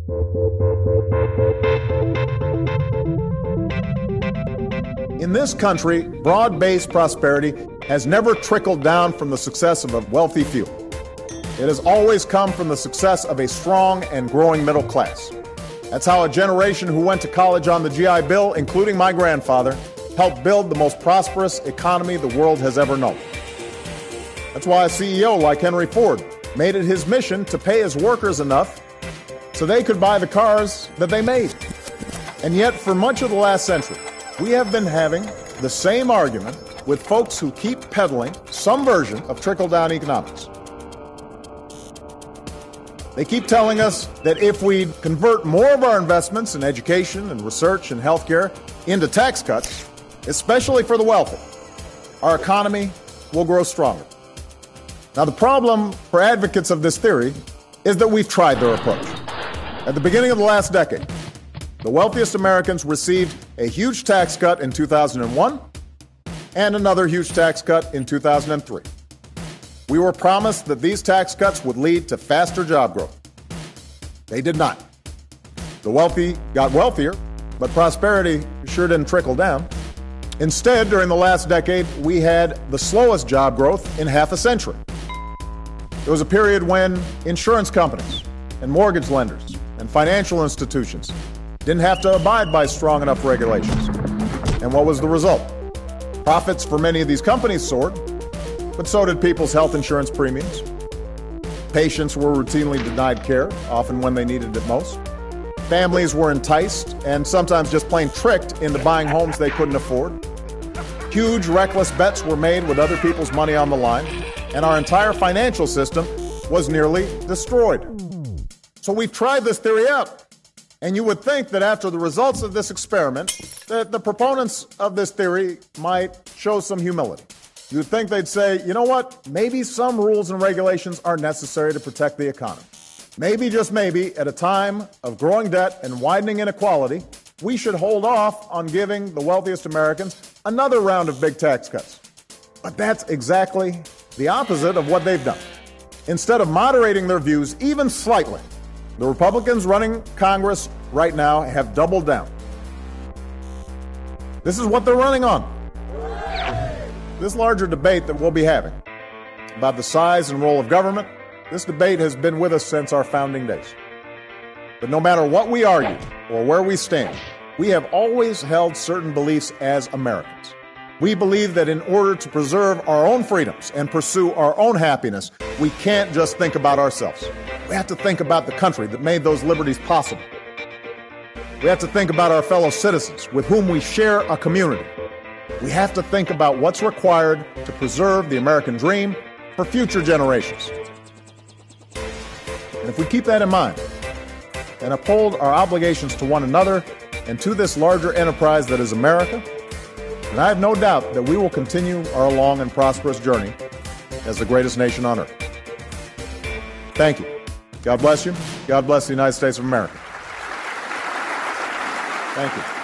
In this country, broad-based prosperity has never trickled down from the success of a wealthy few. It has always come from the success of a strong and growing middle class. That's how a generation who went to college on the GI Bill, including my grandfather, helped build the most prosperous economy the world has ever known. That's why a CEO like Henry Ford made it his mission to pay his workers enough so they could buy the cars that they made. And yet, for much of the last century, we have been having the same argument with folks who keep peddling some version of trickle-down economics. They keep telling us that if we convert more of our investments in education and research and healthcare into tax cuts, especially for the wealthy, our economy will grow stronger. Now, the problem for advocates of this theory is that we've tried their approach. At the beginning of the last decade, the wealthiest Americans received a huge tax cut in 2001 and another huge tax cut in 2003. We were promised that these tax cuts would lead to faster job growth. They did not. The wealthy got wealthier, but prosperity sure didn't trickle down. Instead, during the last decade, we had the slowest job growth in half a century. There was a period when insurance companies and mortgage lenders and financial institutions didn't have to abide by strong enough regulations. And what was the result? Profits for many of these companies soared, but so did people's health insurance premiums. Patients were routinely denied care, often when they needed it most. Families were enticed and sometimes just plain tricked into buying homes they couldn't afford. Huge, reckless bets were made with other people's money on the line, and our entire financial system was nearly destroyed. So we've tried this theory out. And you would think that after the results of this experiment, that the proponents of this theory might show some humility. You'd think they'd say, you know what, maybe some rules and regulations are necessary to protect the economy. Maybe, just maybe, at a time of growing debt and widening inequality, we should hold off on giving the wealthiest Americans another round of big tax cuts. But that's exactly the opposite of what they've done. Instead of moderating their views even slightly, the Republicans running Congress right now have doubled down. This is what they're running on. This larger debate that we'll be having about the size and role of government, this debate has been with us since our founding days. But no matter what we argue or where we stand, we have always held certain beliefs as Americans. We believe that in order to preserve our own freedoms and pursue our own happiness, we can't just think about ourselves. We have to think about the country that made those liberties possible. We have to think about our fellow citizens with whom we share a community. We have to think about what's required to preserve the American dream for future generations. And if we keep that in mind and uphold our obligations to one another and to this larger enterprise that is America, and I have no doubt that we will continue our long and prosperous journey as the greatest nation on earth. Thank you. God bless you. God bless the United States of America. Thank you.